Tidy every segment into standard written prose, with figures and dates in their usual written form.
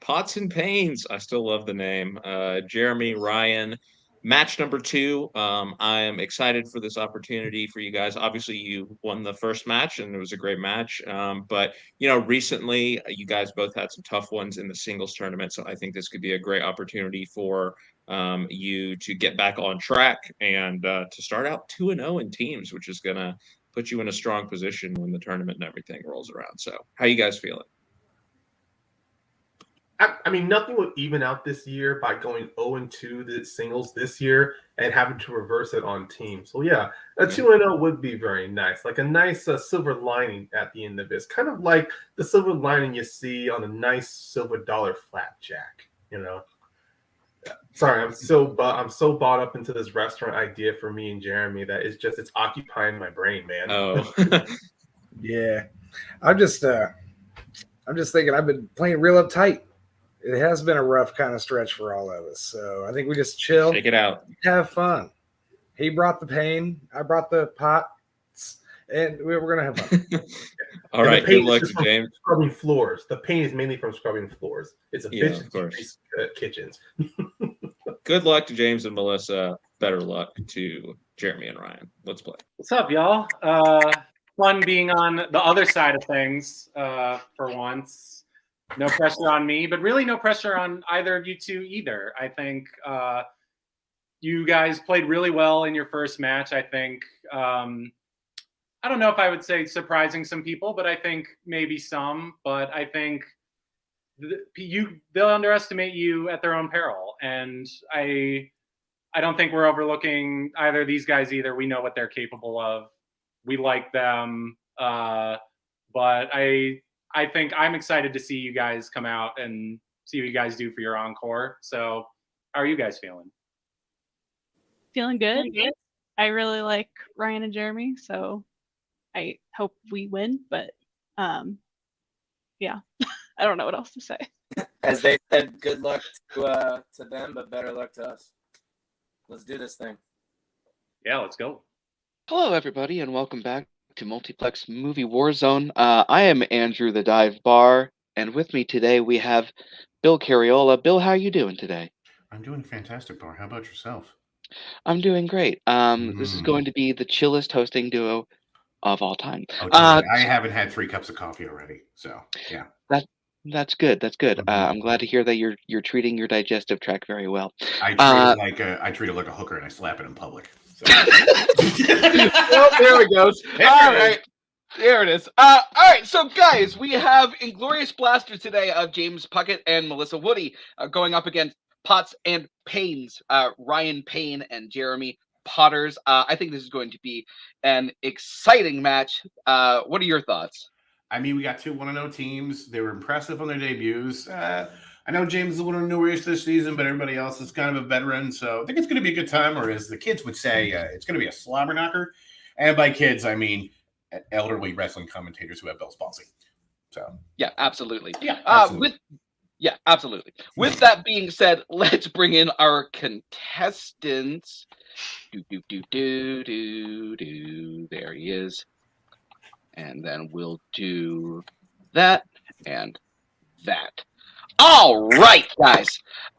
Pots and Paynes. I still love the name. Jeremy, Ryan. Match number 2. I am excited for this opportunity for you guys. Obviously, you won the first match, and it was a great match. But recently you guys both had some tough ones in the singles tournament, so I think this could be a great opportunity for you to get back on track and to start out 2-0 in teams, which is gonna put you in a strong position when the tournament and everything rolls around. So, how you guys feeling? I mean, nothing would even out this year by going 0-2 the singles this year and having to reverse it on teams. So yeah, a 2-0 would be very nice, like a nice silver lining at the end of this, kind of like the silver lining you see on a nice silver dollar flapjack. Sorry, I'm so bought up into this restaurant idea for me and Jeremy that it's occupying my brain, man. Oh, yeah. I'm just thinking I've been playing real uptight. It has been a rough kind of stretch for all of us. So I think we just chill, shake it out, have fun. He brought the pain, I brought the pots, and we were going to have fun. All right, good luck to James. Scrubbing floors. The pain is mainly from scrubbing floors. It's a bitch of course. Kitchens. Good luck to James and Melissa. Better luck to Jeremy and Ryan. Let's play. What's up, y'all? Fun being on the other side of things for once. No pressure on me, but really no pressure on either of you two either. I think you guys played really well in your first match. I think, I don't know if I would say surprising some people, but I think maybe some. But I think they'll underestimate you at their own peril. And I don't think we're overlooking either of these guys either. We know what they're capable of. We like them. But I think I'm excited to see you guys come out and see what you guys do for your encore. So how are you guys feeling? Feeling good. I really like Ryan and Jeremy, so I hope we win. But yeah, I don't know what else to say. As they said, good luck to them, but better luck to us. Let's do this thing. Yeah, let's go. Hello, everybody, and welcome back to Multiplex Movie Warzone. I am Andrew the Dive Bar, and with me today we have Bill Carriola. Bill, how are you doing today? I'm doing fantastic, Bar. How about yourself? I'm doing great. This is going to be the chillest hosting duo of all time. Oh, I haven't had 3 cups of coffee already, so yeah. That's good. That's good. I'm glad to hear that you're treating your digestive tract very well. I treat it like a hooker, and I slap it in public. So. Well, there we go. All right. There it is. All right. So, guys, we have Inglourious Blaster today of James Puckett and Melissa Woody going up against Pots and Paynes, Ryan Payne and Jeremy Potters. I think this is going to be an exciting match. What are your thoughts? I mean, we got 2 1-0 teams. They were impressive on their debuts. I know James is a little newish this season, but everybody else is kind of a veteran. So I think it's going to be a good time, or as the kids would say, it's going to be a slobber knocker. And by kids, I mean elderly wrestling commentators who have Bell's palsy. So yeah, absolutely. Yeah, absolutely. Absolutely. With that being said, let's bring in our contestants. There he is. And then we'll do that and that. All right, guys.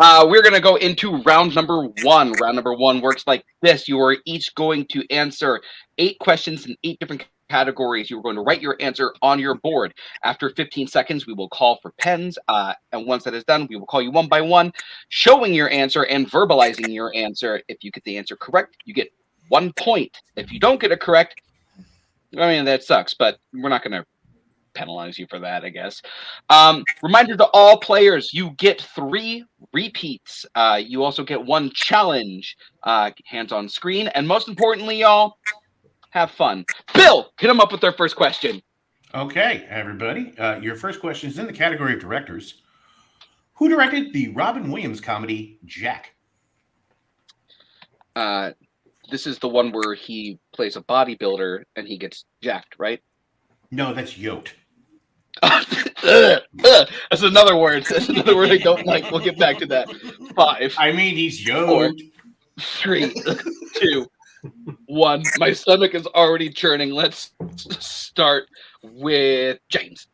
We're going to go into round number 1. Round number 1 works like this. You are each going to answer 8 questions in 8 different categories. You're going to write your answer on your board. After 15 seconds, we will call for pens. And once that is done, we will call you one by one, showing your answer and verbalizing your answer. If you get the answer correct, you get 1 point. If you don't get it correct, I mean, that sucks, but we're not going to penalize you for that, I guess. Reminder to all players, you get 3 repeats. You also get 1 challenge, hands on screen. And most importantly, y'all, have fun. Bill, hit them up with their first question. Okay, everybody. Your first question is in the category of directors. Who directed the Robin Williams comedy, Jack? This is the one where he plays a bodybuilder and he gets jacked, right? No, that's yoked. That's another word. That's another word I don't like. We'll get back to that. 5. I mean, he's yoked. 4, 3, 2, 1. My stomach is already churning. Let's start with James.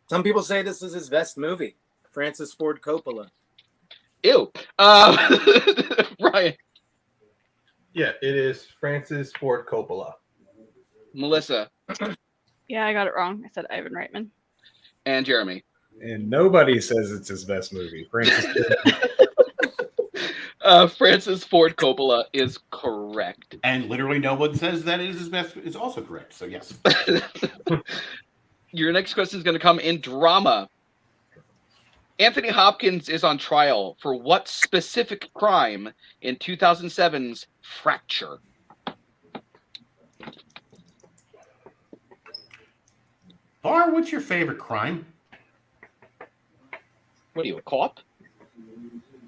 Some people say this is his best movie. Francis Ford Coppola. Ew. Ryan, Yeah, it is Francis Ford Coppola. Melissa, Yeah, I got it wrong. I said Ivan Reitman. and Jeremy. And nobody says it's his best movie. Francis. Francis Ford Coppola is correct. And literally no one says that it is his best. It's also correct. So yes. Your next question is going to come in drama. Anthony Hopkins is on trial for what specific crime in 2007's Fracture? Bar, what's your favorite crime? What are you, a cop?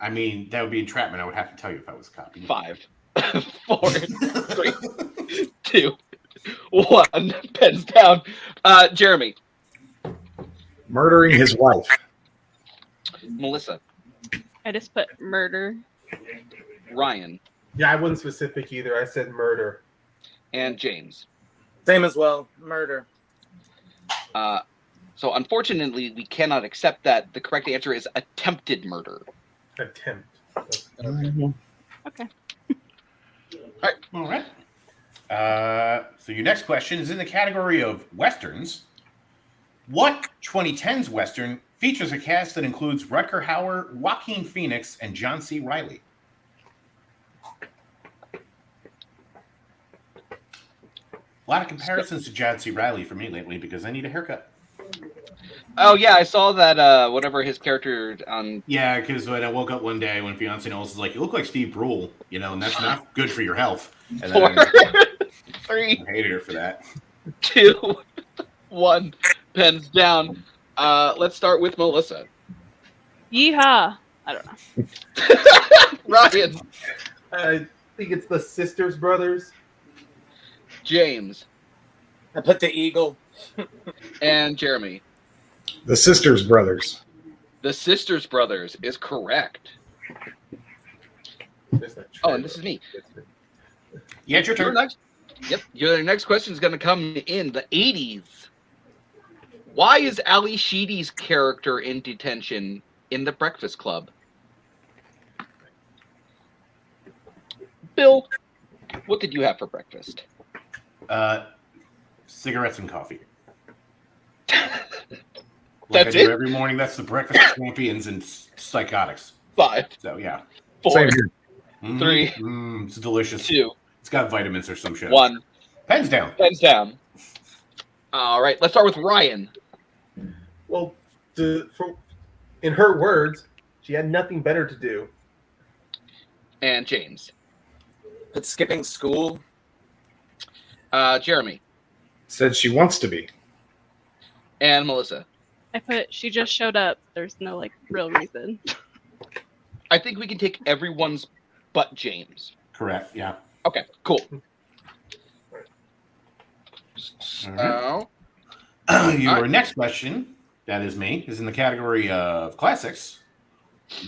I mean, that would be entrapment. I would have to tell you if I was a cop. 5, 4, 3, 2, 1. Pens down. Jeremy. Murdering his wife. Melissa. I just put murder. Ryan. Yeah, I wasn't specific either. I said murder. And James. Same as well. Murder. So unfortunately, we cannot accept that. The correct answer is attempted murder. Attempt. Okay. All right. So your next question is in the category of Westerns. What 2010s Western features a cast that includes Rutger Hauer, Joaquin Phoenix, and John C. Reilly? A lot of comparisons to John C. Reilly for me lately because I need a haircut. Oh, yeah, I saw that whatever his character on... Yeah, because when I woke up one day when Fiance Knowles was like, you look like Steve Brule, you know, and that's not good for your health. And then 4, I 3, hated her for that. 2, 1. Pens down. Let's start with Melissa. Yeehaw. I don't know. Ryan. I think it's the Sisters Brothers. James. I put the Eagle. And Jeremy. The Sisters Brothers. The Sisters Brothers is correct. Oh, and this is me. Yeah, it's your Your turn. next, your next question is going to come in the 80s. Why is Ali Sheedy's character in detention in The Breakfast Club? Bill, what did you have for breakfast? Cigarettes and coffee. That's I do it? every morning. That's the breakfast of champions and psychotics. 5, So yeah. 4, Same here. 3, It's delicious. 2, It's got vitamins or some shit. 1. Pens down. Pens down. All right, let's start with Ryan. Well, in her words, she had nothing better to do. And James. Put skipping school. Jeremy. Said she wants to be. And Melissa. I put she just showed up. There's no like real reason. I think we can take everyone's but James. Correct. Yeah. Okay, cool. All So, Your next question, that is me, is in the category of classics.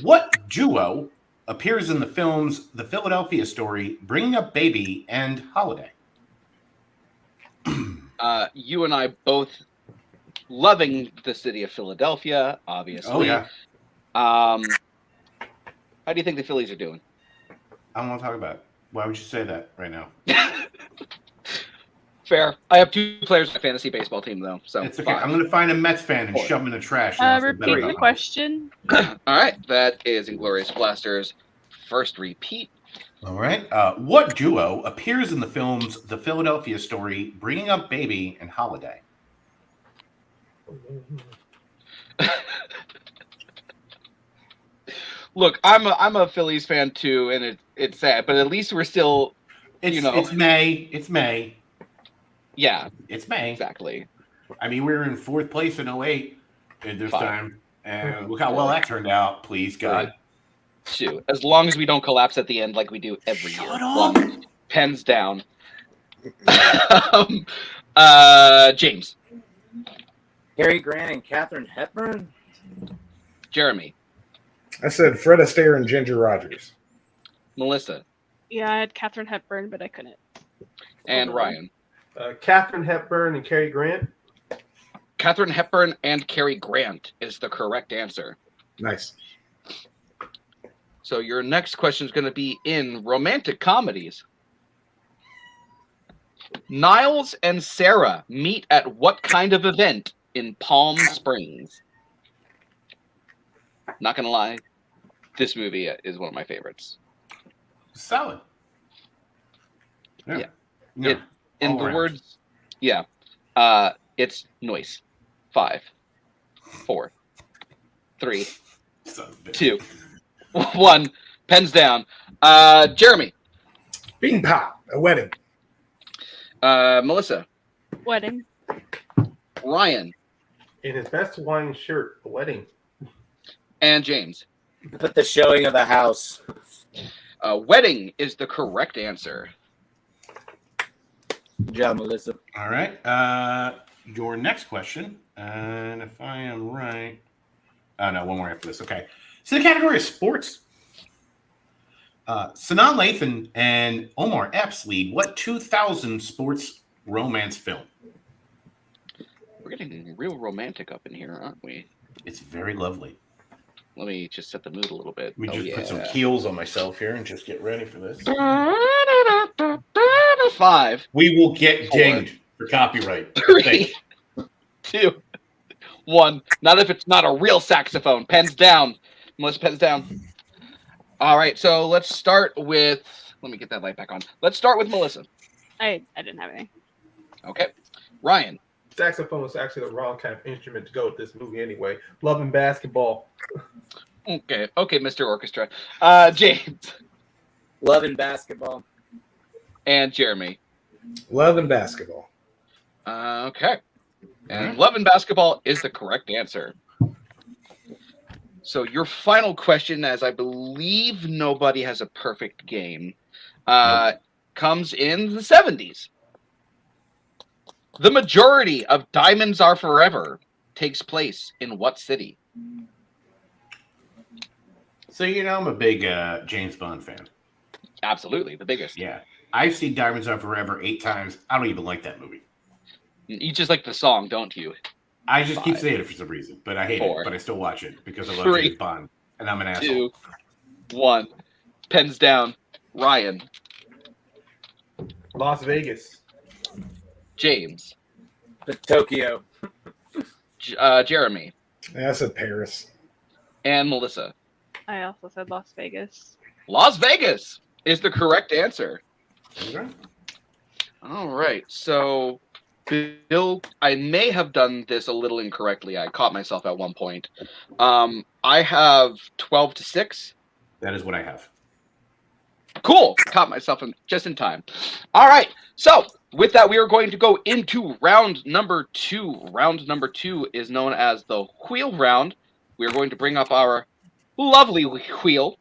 What duo appears in the films The Philadelphia Story, Bringing Up Baby, and Holiday? you and I both loving the city of Philadelphia, obviously. Oh, yeah. How do you think the Phillies are doing? I don't want to talk about it. Why would you say that right now? Fair. I have 2 players in my fantasy baseball team, though. So It's okay. 5. I'm going to find a Mets fan and 4. shove him in the trash. and I'll feel better Repeat about the it. question. All right, that is Inglourious Blaster's first repeat. All right. What duo appears in the films The Philadelphia Story, Bringing Up Baby, and Holiday? Look, I'm a Phillies fan too, and it's sad, but at least we're still, It's May. It's May. Yeah, It's May. exactly. I mean, we were in 4th place in 08 at this 5. time. And look how well that turned out, please, God. 2. As long as we don't collapse at the end like we do every year. Shut up. 1. Pens down. James. Cary Grant and Katharine Hepburn. Jeremy. I said Fred Astaire and Ginger Rogers. Melissa. Yeah, I had Katharine Hepburn, but I couldn't. And Ryan. Katharine Hepburn and Cary Grant. Katharine Hepburn and Cary Grant is the correct answer. Nice. So your next question is going to be in romantic comedies. Niles and Sarah meet at what kind of event in Palm Springs? Not going to lie, this movie is one of my favorites. Solid. Yeah. No, In all the around. words, yeah. It's noise. 5, 4, 3, Son of a bitch. 2, 1. Pens down. Jeremy. Bean pop, a wedding. Melissa. Wedding. Ryan. In his best Hawaiian shirt, a wedding. And James. But the showing of the house. Wedding is the correct answer. Good job, Melissa. All right. Your next question, and if I am right, oh no, one more after this. Okay. So the category is sports. Sanaa Lathan and Omar Epps lead what 2000 sports romance film? We're getting real romantic up in here, aren't we? It's very lovely. Let me just set the mood a little bit. Let me just put some yeah. keels on myself here and just get ready for this. 5, We will get 4, dinged for copyright. 3, 2, 1. Not if it's not a real saxophone. Pens down. Melissa, pens down. All right, so let's start with. Let me get that light back on. Let's start with Melissa. I didn't have any. Okay, Ryan. Saxophone is actually the wrong kind of instrument to go with this movie anyway. Love and Basketball. Okay, Mr. Orchestra. James Love and Basketball. and Jeremy. Love and Basketball. Okay, and Love and Basketball is the correct answer. So your final question, as I believe nobody has a perfect game, comes in the 70s. The majority of Diamonds Are Forever takes place in what city? So, I'm a big James Bond fan. Absolutely, the biggest. Yeah. I've seen Diamonds Are Forever 8 times. I don't even like that movie. You just like the song, don't you? I just keep 5, saying it for some reason, but I hate 4, it. But I still watch it because I love 3, James Bond, and I'm an asshole. 2, 1. Pens down. Ryan. Las Vegas. James. But Tokyo. Jeremy. Yeah, I said Paris. And Melissa. I also said Las Vegas. Las Vegas is the correct answer. Okay. All right. So, Bill, I may have done this a little incorrectly. I caught myself at one point. I have 12-6. That is what I have. Cool. Caught myself just in time. All right. So, with that, we are going to go into round number 2. Round number 2 is known as the wheel round. We are going to bring up our lovely wheel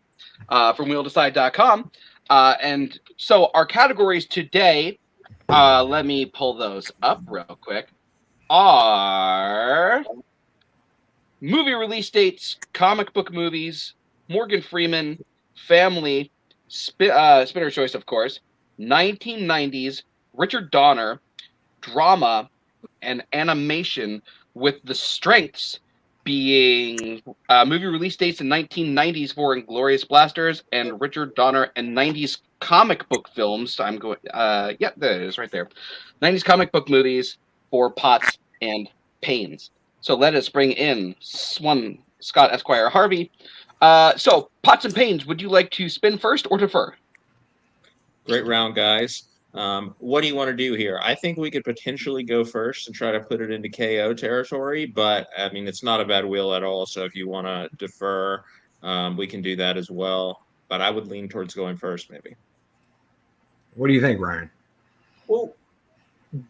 from wheeldecide.com. And so our categories today, let me pull those up real quick, are movie release dates, comic book movies, Morgan Freeman, family, Spinner Choice, of course, 1990s, Richard Donner, drama, and animation, with the strengths being movie release dates in 1990s for Inglourious Blasters and Richard Donner, and 90s comic book films. I'm going, yeah, there it is right there. 90s comic book movies for Potts and Paynes. So let us bring in one Scott Esquire Harvey. So Potts and Paynes, would you like to spin first or defer? Great round, guys. What do you want to do here? I think we could potentially go first and try to put it into KO territory, but I mean, it's not a bad wheel at all. So if you want to defer, we can do that as well. But I would lean towards going first, maybe. What do you think, Ryan? Well,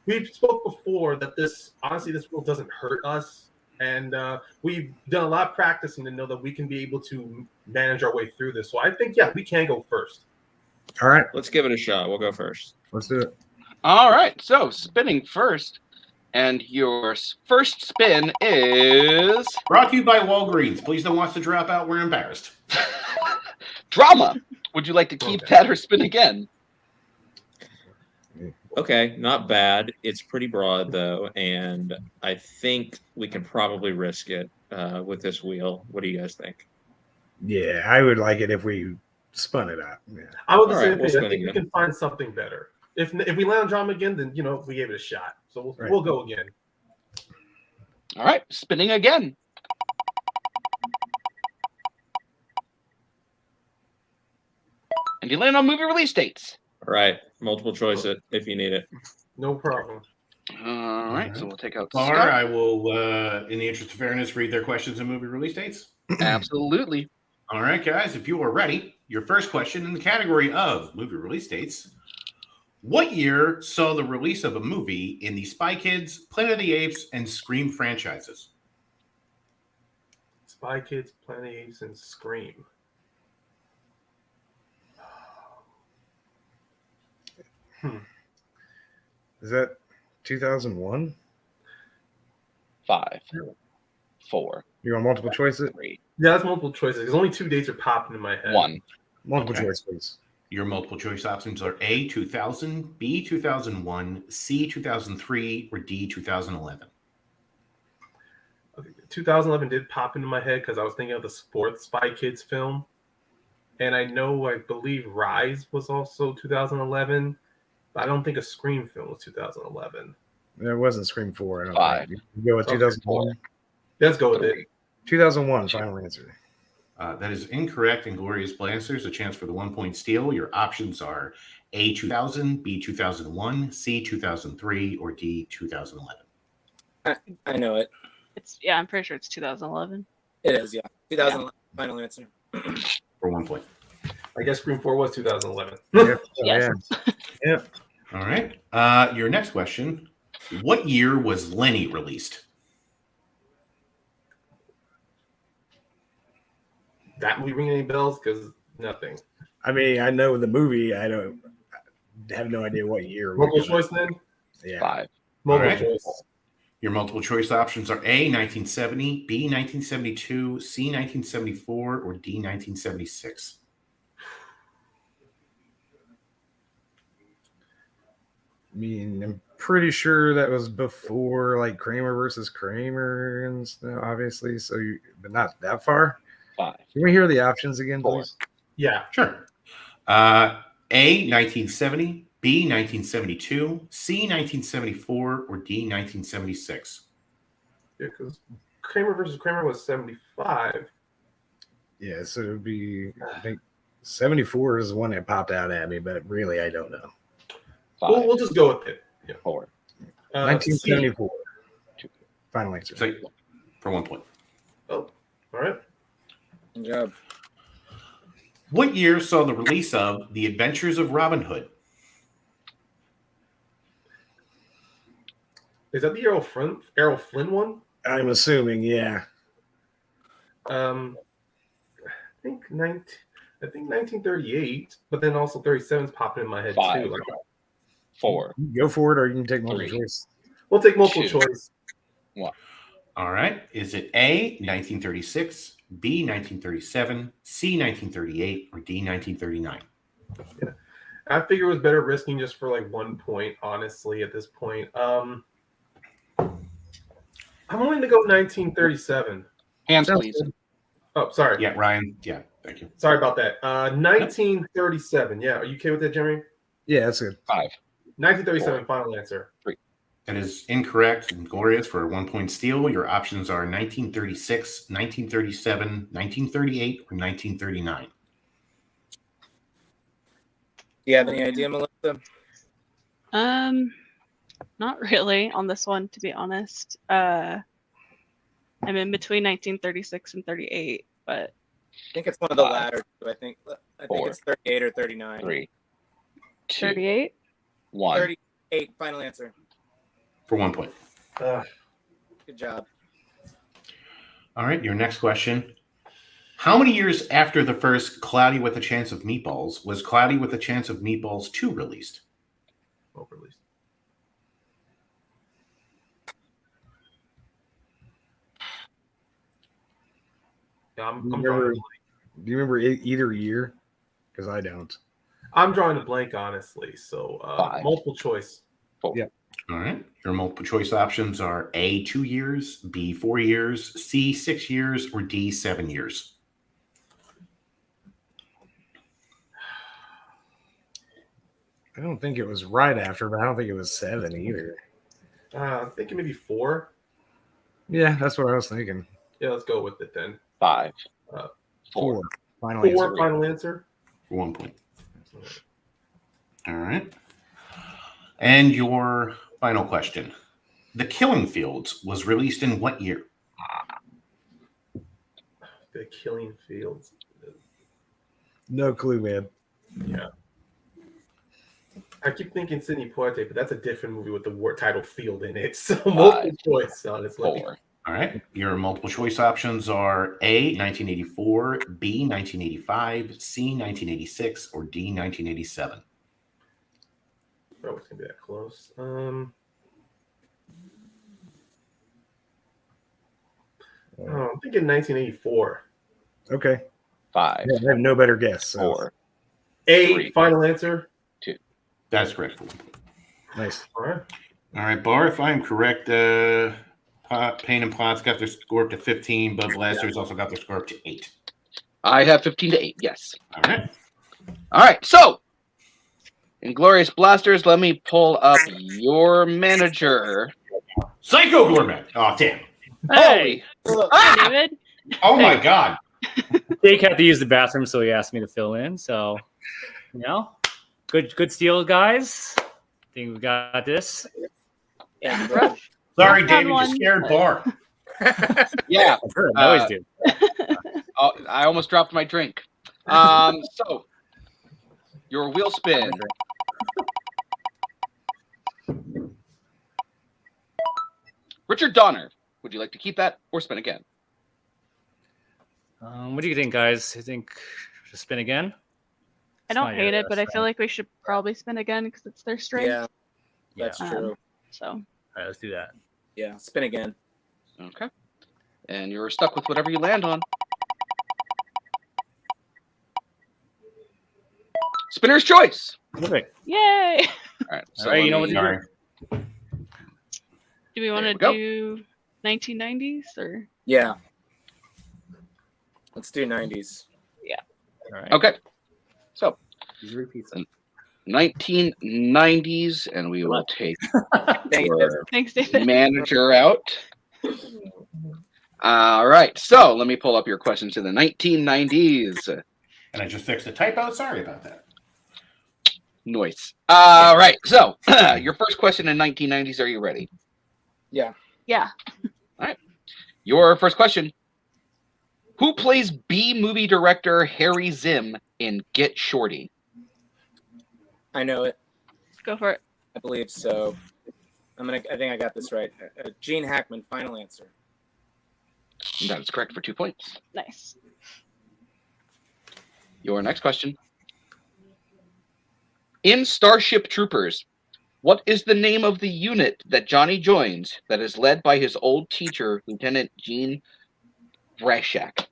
we spoke before that this wheel doesn't hurt us. And we've done a lot of practicing to know that we can be able to manage our way through this. So I think, yeah, we can go first. All right, Let's give it a shot. We'll go first. let's do it. All right, so spinning first, and your first spin is Brought to you by Walgreens. Please don't want us to drop out. We're embarrassed. drama. Would you like to keep that or spin again? Okay, not bad. It's pretty broad though, and I think we can probably risk it. with this wheel. What do you guys think? Yeah, I would like it if we spun it out. Yeah. I would All say right, we'll I spin think we again. can find something better. If we land on drama again, then we gave it a shot. So Right. we'll go again. All right, spinning again. And you land on movie release dates. All right, multiple choice it if you need it. No problem. All right, so we'll take out Bar, Scott. I will, in the interest of fairness, read their questions and movie release dates. Absolutely. All right, guys, if you are ready, your first question in the category of movie release dates. What year saw the release of a movie in the Spy Kids, Planet of the Apes, and Scream franchises? Spy Kids, Planet of the Apes, and Scream. Is that 2001? 5, 4, You want multiple choice it? 3, Yeah, that's multiple choices. Because only 2 dates are popping in my head. 1. Multiple Okay. choice, please. Your multiple choice options are A, 2000, B, 2001, C, 2003, or D, 2011. Okay, 2011 did pop into my head because I was thinking of the sports Spy Kids film. And I believe Rise was also 2011. But I don't think a Scream film was 2011. There wasn't Scream 4. I don't 5. think. You go with 2001. Let's go with it. 2001, final answer. That is incorrect. Inglourious Blancers, a chance for the 1-point steal. Your options are A, 2000, B, 2001, C, 2003, or D, 2011. I know it. I'm pretty sure it's 2011. It is, yeah. 2011, final answer. For 1 point. I guess Scream 4 was 2011. Yep. Yes. Yeah. All right. Your next question. What year was Lenny released? That movie ring any bells? Because nothing. I mean, I know the movie. I have no idea what year. Multiple choice then? Yeah. 5. Multiple All right. choice. Your multiple choice options are A, 1970, B, 1972, C, 1974, or D, 1976. I mean, I'm pretty sure that was before like Kramer versus Kramer and stuff, obviously. So, but not that far. 5. Can we hear the options again, 4. please? Yeah. Sure. A, 1970, B, 1972, C, 1974, or D, 1976. Yeah, because Kramer versus Kramer was 75. Yeah, so it would be, I think 74 is the one that popped out at me, but really, I don't know. 5. We'll just go with it. Yeah. 4. 1974. Final answer. So, for 1 point. Oh, all right. Good job. What year saw the release of The Adventures of Robin Hood? Is that the Errol Flynn one? I'm assuming, yeah. I think 1938, but then also 37's popping in my head 5. too. 4. Go for it, or you can take multiple 3. choice. We'll take multiple 2. choice. 1. All right. Is it A, 1936, B, 1937, C, 1938, or D, 1939? I figure it was better risking just for like 1 point, honestly, at this point. I'm willing to go 1937. Hands, Sounds please. good. Oh, sorry. Yeah, Ryan. Yeah, thank you. Sorry about that. 1937. Yeah, are you okay with that, Jeremy? Yeah, that's good. 5. 1937, final answer. That is incorrect. Inglourious for a 1 point steal. Your options are 1936, 1937, 1938, or 1939. Do you have any idea, Melissa? Not really on this one, to be honest. I'm in between 1936 and 38, but I think it's one of the 5. latter two. I think 4. it's 38 or 39. 3. 2. 38. 1. 38, final answer. For 1 point. Good job. All right, your next question. How many years after the first Cloudy with a Chance of Meatballs was Cloudy with a Chance of Meatballs 2 released? Oh, released. Yeah, I'm drawing. Do you remember either year? Because I don't. I'm drawing a blank, honestly. So 5. multiple choice. 4. Yep. All right. Your multiple choice options are A, 2 years, B, 4 years, C, 6 years, or D, 7 years. I don't think it was right after, but I don't think it was 7 either. I'm thinking maybe 4. Yeah, that's what I was thinking. Yeah, let's go with it then. 5, Uh, 4. Final 4 answer. final answer. For 1 point. All right. And your final question. The Killing Fields was released in what year? The Killing Fields. No clue, man. Yeah. I keep thinking Sidney Poitier, but that's a different movie with the word title "field" in it. So multiple choice, honestly. 4. All right. Your multiple choice options are A, 1984, B, 1985, C, 1986, or D, 1987. Oh, it's gonna be that close. I'm thinking 1984. Okay. 5, Yeah, I have no better guess. So. 4. A 3. final answer. That's correct. For 1 point. Nice. All right. All right, Bar, if I am correct, Payne and Potts got their score up to 15, but Blasters also got their score up to 8. I have 15 to 8. Yes. All right. All right. So, Inglourious Blasters, let me pull up your manager. Psycho Gourmet. Oh, damn. Hey, Ah! David. Oh, my God. Jake had to use the bathroom, so he asked me to fill in. So, good steal, guys. I think we got this. Yeah, Sorry, Rough David, you one. scared Bar. Yeah. I always do. Oh, I almost dropped my drink. So, your wheel spin. Richard Donner, would you like to keep that or spin again? What do you think, guys? You think just spin again? I don't not hate your it, but I best feel round. like we should probably spin again because it's their strength. yeah, that's Yeah. true. So All right, let's do that. Yeah, spin again. Okay. And you're stuck with whatever you land on. Spinner's choice. Perfect. yay! All right. So All right, you know let what me- to do. Do we want There to we go. do 1990s or? Yeah. Let's do 90s. All right. Okay. So These repeats. 1990s, and we will take Thank you. your Thanks, David. manager out. All right. So let me pull up your questions in the 1990s. And I just fixed a typo. Sorry about that. Noise. All right. So your first question in 1990s. Are you ready? Yeah. Yeah. Your first question. Who plays B movie director Harry Zim in Get Shorty? I know it. Go for it. I believe so. I think I got this right. Gene Hackman, final answer. That is correct for 2 points. Nice. Your next question. In Starship Troopers, what is the name of the unit that Johnny joins that is led by his old teacher, Lieutenant Gene Brashak?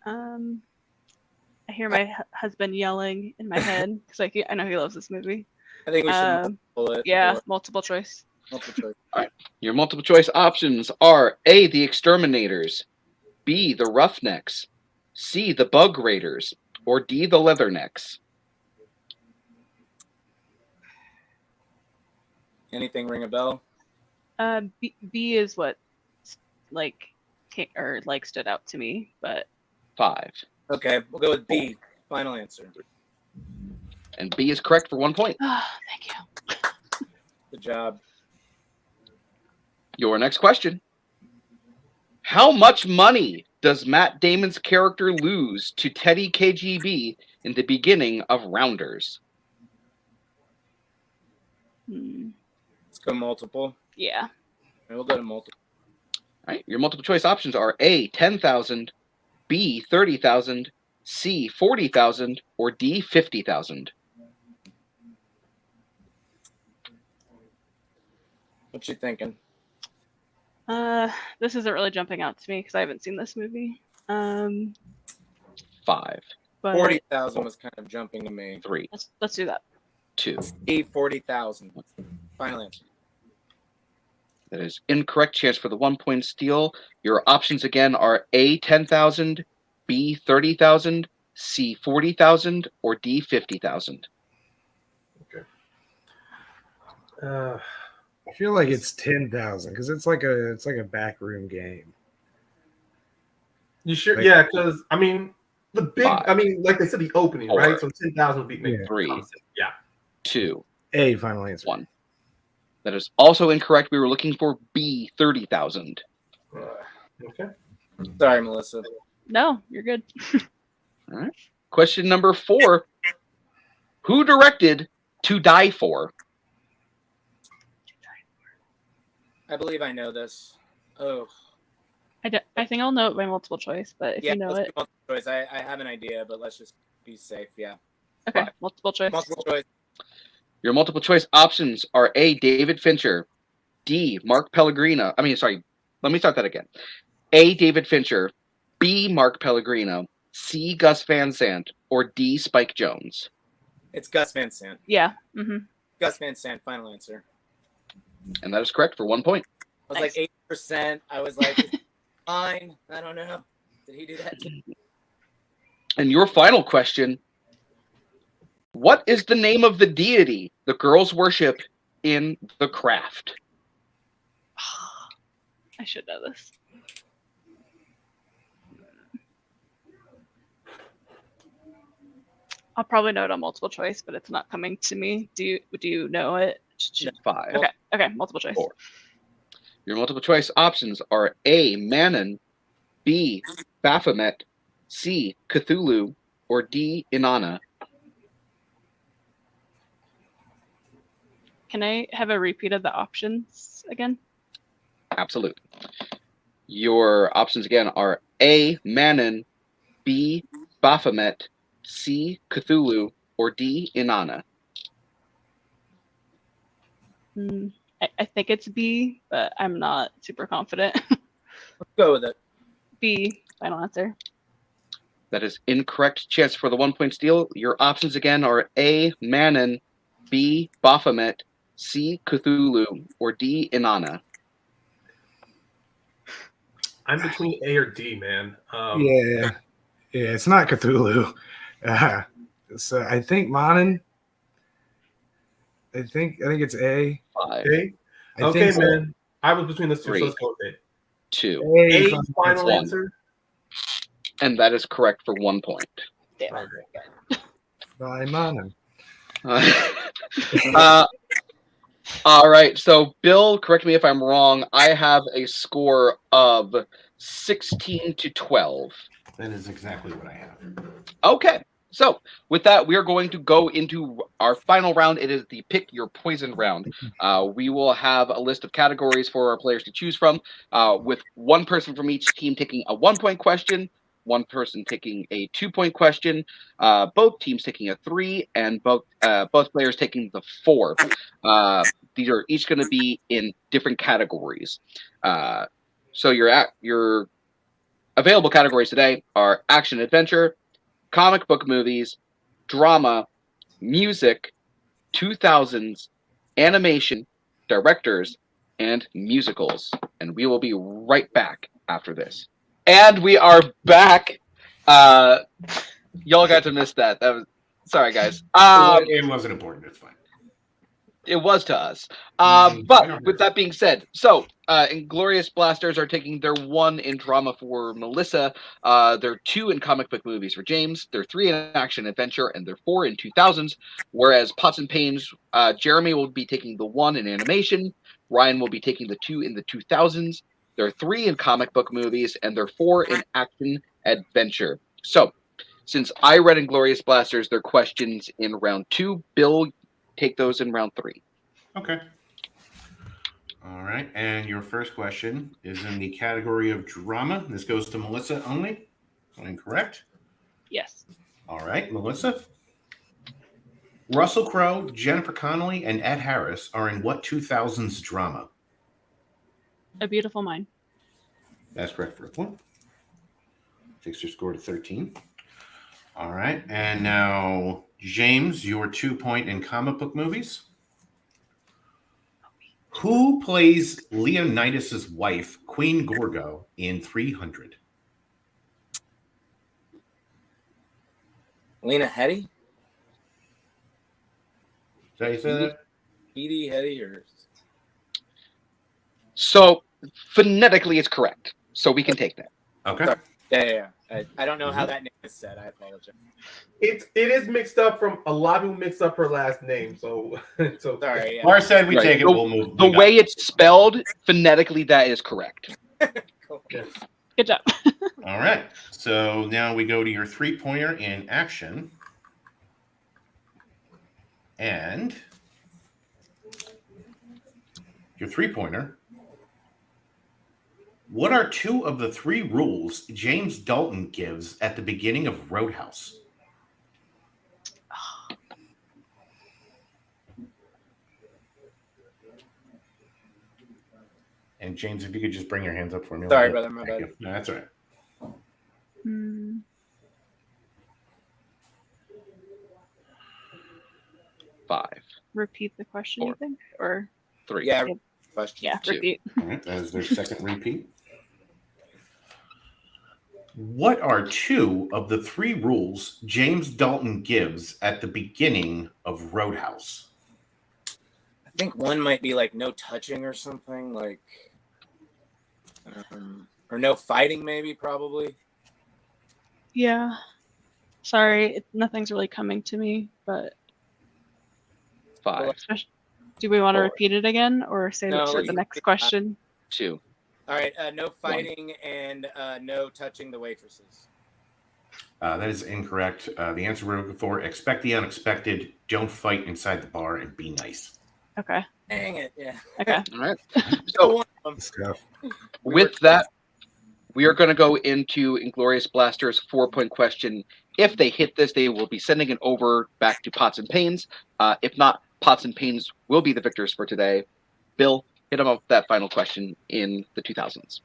I hear my husband yelling in my head because I know he loves this movie. I think we should pull it. Yeah, multiple choice. Multiple choice. Your multiple choice options are A, the Exterminators, B, the Roughnecks, C, the Bug Raiders, or D, the Leathernecks. Anything ring a bell? B is what stood out to me, but 5. Okay, we'll go with B. Final answer. And B is correct for 1 point. thank you. Good job. Your next question. How much money does Matt Damon's character lose to Teddy KGB in the beginning of Rounders? Let's go multiple. Yeah. We'll go to multiple. All right. Your multiple choice options are A, 10,000, B, 30,000, C, 40,000, or D, 50,000. What you thinking? This isn't really jumping out to me because I haven't seen this movie. 5, But 40,000 was kind of jumping to me. 3, let's do that. 2. C, 40,000. Final answer. That is incorrect. Chance for the 1 point steal. Your options again are A, 10,000, B, 30,000, C, 40,000, or D, 50,000. I feel like it's 10,000 because it's like a backroom game. You sure? Like- Yeah, because I mean the big. 5, I mean, like they said, the opening, 4, right? So 10,000 would be Yeah. 3, Yeah. 2, A, final answer. 1. That is also incorrect. We were looking for B, 30,000. Okay. Sorry, Melissa. No, you're good. All right. Question number 4. Who directed To Die For? I believe I know this. Oh, I think I'll know it by multiple choice, but if yeah. you know Let's it, do multiple choice. I have an idea, but let's just be safe. Yeah. okay, 5. multiple choice. Multiple choice. Your multiple choice options are A, David Fincher, D, Mark Pellegrino. Let me start that again. A, David Fincher, B, Mark Pellegrino, C, Gus Van Sant, or D, Spike Jonze. It's Gus Van Sant. Yeah. Mm-hmm. Gus Van Sant. Final answer. And that is correct for 1 point. I was Nice. like 80%. I was like, fine. I don't know. Did he do that? And your final question, what is the name of the deity the girls worship in The Craft? I should know this. I'll probably know it on multiple choice, but it's not coming to me. Do you know it? 5. Okay, multiple choice. 4. Your multiple choice options are A, Manon, B, Baphomet, C, Cthulhu, or D, Inanna. Can I have a repeat of the options again? Absolutely. Your options again are A, Manon, B, Baphomet, C, Cthulhu, or D, Inanna. I think it's B, but I'm not super confident. Let's go with it. B, final answer. That is incorrect. Chance for the 1 point steal. Your options again are A, Manon, B, Baphomet, C, Cthulhu, or D, Inanna. I'm between A or D, man. Yeah, it's not Cthulhu. So I think Manon. I think it's A. 5, A. I Okay, think so. man. I was between those two, 3, so let's go with it. 2, A, final final one. answer. and that is correct for 1 point. Damn. Okay. By Manon. All right, so Bill, correct me if I'm wrong. I have a score of 16 to 12. That is exactly what I have. Okay, so with that, we are going to go into our final round. It is the Pick Your Poison round. We will have a list of categories for our players to choose from, with one person from each team taking a 1 point question, one person taking a 2 point question, both teams taking a 3, and both players taking the 4. These are each going to be in different categories. So your available categories today are action adventure, comic book movies, drama, music, 2000s, animation, directors, and musicals. And we will be right back after this. And we are back. Y'all got to miss that. That was sorry, guys. It wasn't important. It's fine. It was to us. But with that being said, so Inglourious Blasters are taking their 1 in drama for Melissa, their 2 in comic book movies for James, their 3 in action adventure, and their 4 in 2000s. Whereas Pots and Paynes, Jeremy will be taking the 1 in animation, Ryan will be taking the 2 in the 2000s, their 3 in comic book movies, and their 4 in action adventure. So, since I read Inglourious Blasters, their questions in round 2, Bill, take those in round 3. Okay. All right. And your first question is in the category of drama. This goes to Melissa only. Incorrect. Yes. All right, Melissa. Russell Crowe, Jennifer Connelly, and Ed Harris are in what 2000s drama? A Beautiful Mind. That's correct for a point. Takes your score to 13. All right. And now, James, your 2-point in comic book movies. Who plays Leonidas' wife, Queen Gorgo, in 300? Lena Headey? Is that how you say that? Edie Headey or So phonetically, it's correct. So we can take that. Okay. Sorry. Yeah. I don't know how that name is said. I apologize. It is mixed up from a lot of people mix up her last name, so Sorry. Yeah. Laura said we Right. take it. We'll move. The way it's spelled phonetically, that is correct. Cool. Good job. All right. So now we go to your 3-pointer in action. And your 3-pointer. What are 2 of the 3 rules James Dalton gives at the beginning of Roadhouse? And James, if you could just bring your hands up for me. Sorry, brother. My Thank bad. you. No, that's all right. Hmm. Five, Repeat the question, you 4, think? Or 3. Yeah. Question. yeah, 2. repeat. All right, that is their second repeat. What are 2 of the 3 rules James Dalton gives at the beginning of Roadhouse? I think one might be like no touching or something, like, or no fighting, maybe, probably. Yeah. Sorry, nothing's really coming to me, but 5, do we want to 4. repeat it again or save No, it for let's the next repeat that. question? 2. All right. No fighting and no touching the waitresses. That is incorrect. The answer we're looking for: expect the unexpected. Don't fight inside the bar and be nice. Okay. Dang it. Yeah. Okay. All right. So Stuff. with that, we are going to go into Inglourious Blaster's 4-point question. If they hit this, they will be sending it over back to Pots and Paynes. If not, Pots and Paynes will be the victors for today. Bill, hit them up with that final question in the 2000s.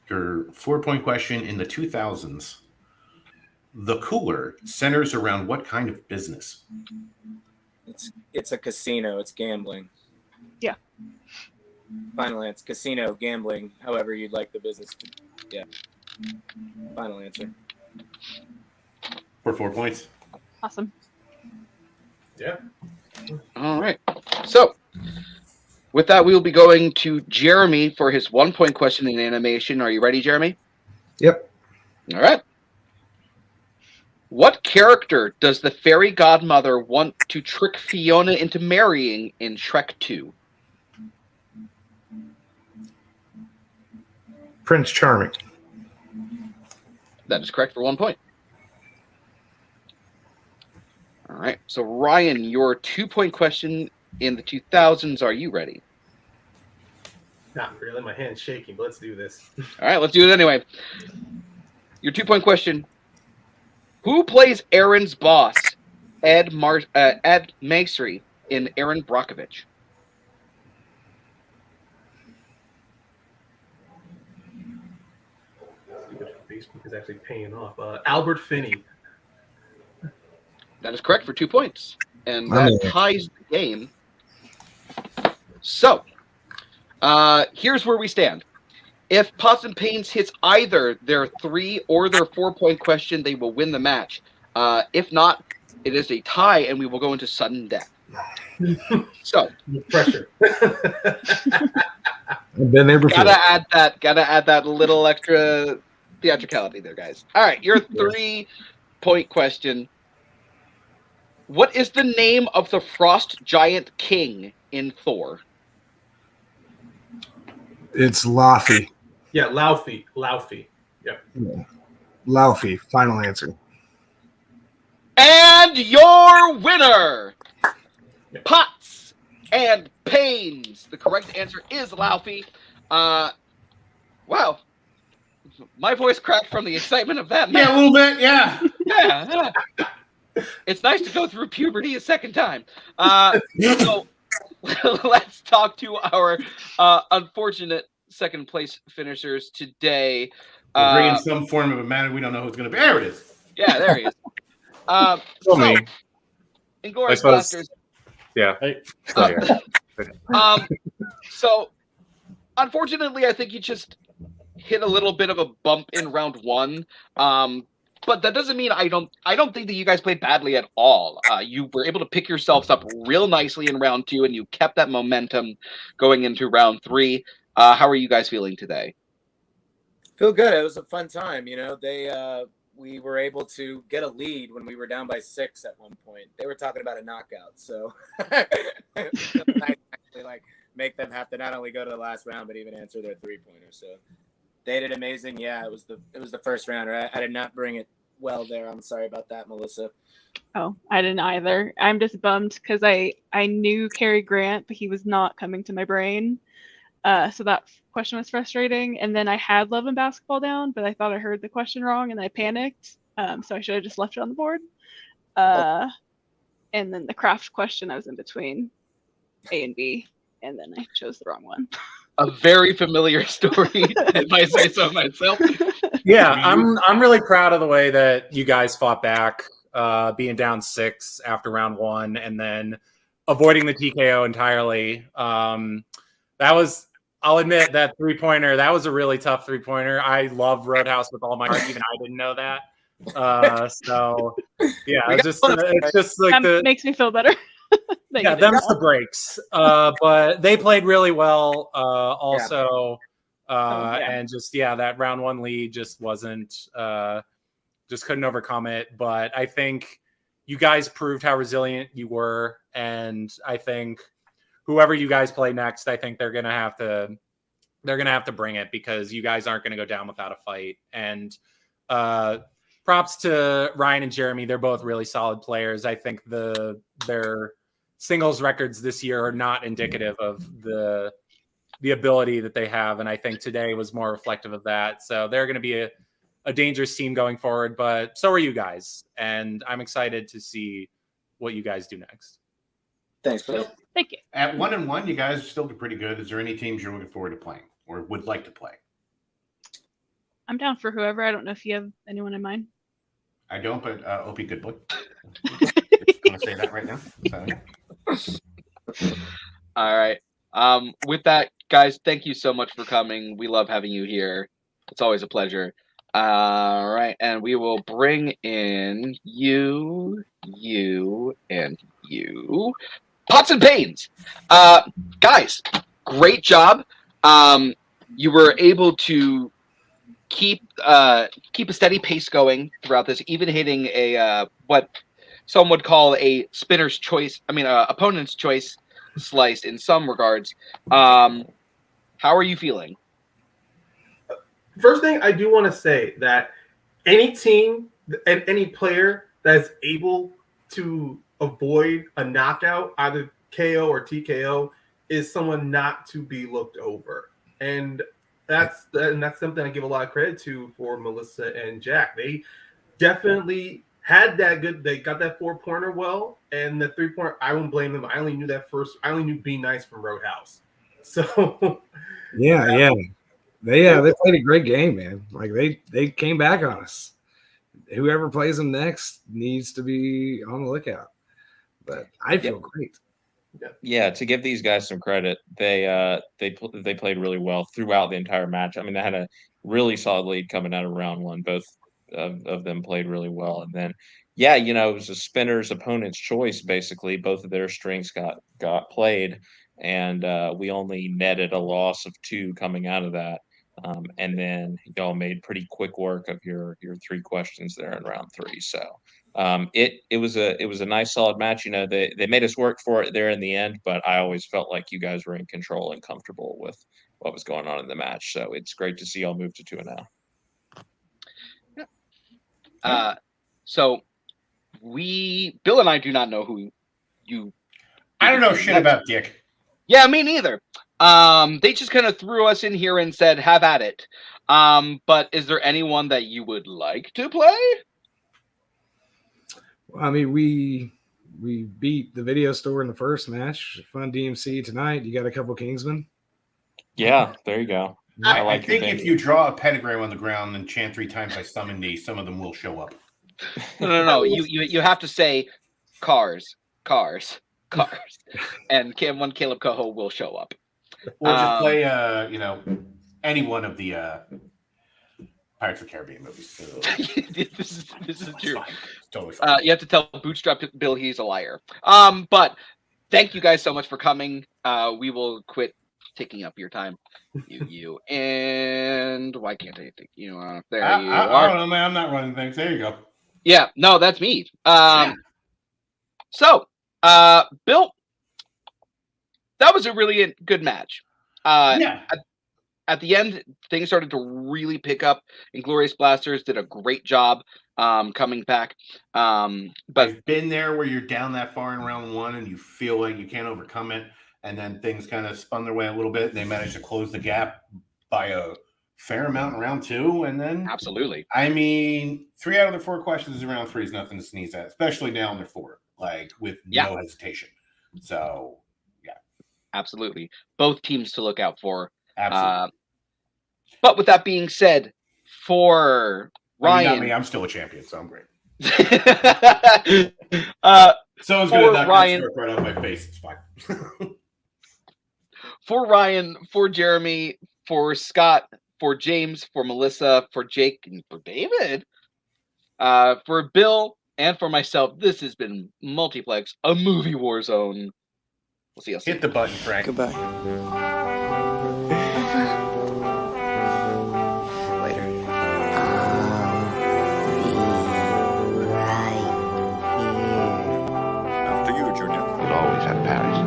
Your 4-point question in the 2000s. The cooler centers around what kind of business? It's a casino. It's gambling. Yeah. Final answer. Casino, gambling, however you'd like the business. Yeah. Final answer. For 4 points. Awesome. Yeah. All right. So with that, we will be going to Jeremy for his 1-point question in animation. Are you ready, Jeremy? Yep. All right. What character does the fairy godmother want to trick Fiona into marrying in Shrek 2? Prince Charming. That is correct for 1 point. All right. So, Ryan, your 2-point question in the 2000s. Are you ready? Not really. My hand's shaking, but let's do this. All right. Let's do it anyway. Your 2-point question. Who plays Aaron's boss, Ed Maestri, in Aaron Brockovich? Facebook is actually paying off. Albert Finney. That is correct for 2 points. And that ties the game. So, here's where we stand. If Pots and Paynes hits either their 3 or their 4-point question, they will win the match. If not, it is a tie, and we will go into sudden death. So, Pressure. I've been there before. gotta add that little extra theatricality there, guys. All right, your 3-point question. What is the name of the frost giant king in Thor? It's Laufey. Yeah, Laufey. Yeah. Laufey. Final answer. And your winner, Pots and Paynes. The correct answer is Laufey. Wow. My voice cracked from the excitement of that. Yeah, a little bit. Yeah. Yeah. It's nice to go through puberty a second time. So let's talk to our unfortunate second place finishers today. We're bringing some form of a matter. We don't know who's going to be. There it is. Yeah, there he is. Still me. I Inglourious suppose. Blasters. Yeah. Hey. Still here. So unfortunately, I think you just hit a little bit of a bump in round one. But that doesn't mean I don't think that you guys played badly at all. You were able to pick yourselves up real nicely in round two, and you kept that momentum going into round three. How are you guys feeling today? Feel good. It was a fun time. We were able to get a lead when we were down by 6 at one point. They were talking about a knockout, so nice actually make them have to not only go to the last round but even answer their 3-pointer. So they did amazing. Yeah, it was the first rounder. I did not bring it well there. I'm sorry about that, Melissa. Oh, I didn't either. I'm just bummed because I knew Cary Grant, but he was not coming to my brain. So that question was frustrating. And then I had Love and Basketball down, but I thought I heard the question wrong and I panicked. So I should have just left it on the board. And then the craft question, I was in between A and B, and then I chose the wrong one. A very familiar story, if I say so myself. Yeah, I'm really proud of the way that you guys fought back, being down 6 after round 1, and then avoiding the TKO entirely. I'll admit that 3-pointer, that was a really tough 3-pointer. I love Roadhouse with all my heart, even I didn't know that. So yeah, it's just like that makes me feel better. Yeah, them's the breaks. But they played really well also. And just, that round 1 lead just wasn't, just couldn't overcome it. But I think you guys proved how resilient you were. And I think whoever you guys play next, I think they're going to have to bring it because you guys aren't going to go down without a fight. And props to Ryan and Jeremy. They're both really solid players. I think their singles records this year are not indicative of the ability that they have. And I think today was more reflective of that. So they're going to be a dangerous team going forward, but so are you guys. And I'm excited to see what you guys do next. Thanks, Bill. Thank you. At 1-1, you guys still do pretty good. Is there any teams you're looking forward to playing or would like to play? I'm down for whoever. I don't know if you have anyone in mind. I don't, but OP good boy. Just going to say that right now. So. All right. With that, guys, thank you so much for coming. We love having you here. It's always a pleasure. All right, and we will bring in you, and you. Pots and Paynes. Guys, great job. You were able to keep a steady pace going throughout this, even hitting a what some would call a spinner's choice. Opponent's choice slice in some regards. How are you feeling? First thing I do want to say that any team and any player that's able to avoid a knockout, either KO or TKO, is someone not to be looked over. And that's something I give a lot of credit to for Melissa and Jack. They definitely had that good. They got that 4-pointer well, and the 3-pointer. I won't blame them. I only knew that first. I only knew Be Nice from Roadhouse. So yeah. They played a great game, man. Like they came back on us. Whoever plays them next needs to be on the lookout. But I feel great. Yeah, to give these guys some credit, they played really well throughout the entire match. I mean, they had a really solid lead coming out of round 1. Both of them played really well, and then it was a spinner's opponent's choice basically. Both of their strings got played, and we only netted a loss of 2 coming out of that. And then y'all made pretty quick work of your 3 questions there in round 3. So it was a nice solid match. They made us work for it there in the end, but I always felt like you guys were in control and comfortable with what was going on in the match. So it's great to see y'all move to 2-0. So Bill and I do not know who you. I don't know shit about Dick. Yeah, me neither. They just kind of threw us in here and said, have at it. But is there anyone that you would like to play? Well, I mean, we beat the video store in the first match. Fun DMC tonight. You got a couple Kingsmen? Yeah, there you go. I think if you draw a pentagram on the ground and chant 3 times I summon thee, some of them will show up. No. You have to say cars, and Kaleb Koho will show up. Or just play, any one of the Pirates of the Caribbean movies. This is true. Totally fine. You have to tell Bootstrap Bill he's a liar. But thank you guys so much for coming. We will quit taking up your time. You and why can't I think you are? There you are. I don't know, man. I'm not running things. There you go. Yeah, no, that's me. So, Bill, that was a really good match. At the end, things started to really pick up. Inglourious Blasters did a great job coming back. But I've been there where you're down that far in round one and you feel like you can't overcome it. And then things kind of spun their way a little bit. And they managed to close the gap by a fair amount in round two. And then, absolutely. I mean, 3 out of the 4 questions in round 3 is nothing to sneeze at, especially down to 4, with no hesitation. So, yeah. Absolutely. Both teams to look out for. Absolutely. But with that being said, for Ryan, I'm still a champion, so I'm great. Someone's going to knock Ryan, that right out of my face. It's fine. For Ryan, for Jeremy, for Scott, for James, for Melissa, for Jake, and for David, for Bill, and for myself, this has been Multiplex, a movie war zone. We'll see you soon. Hit the button, Frank. Goodbye. Later. After you, Junior. You'll always have Paris.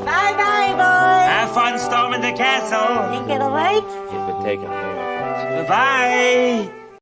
Bye-bye, boys. Have fun storming the castle. Think it'll wait? You've been taken very fast. Bye-bye.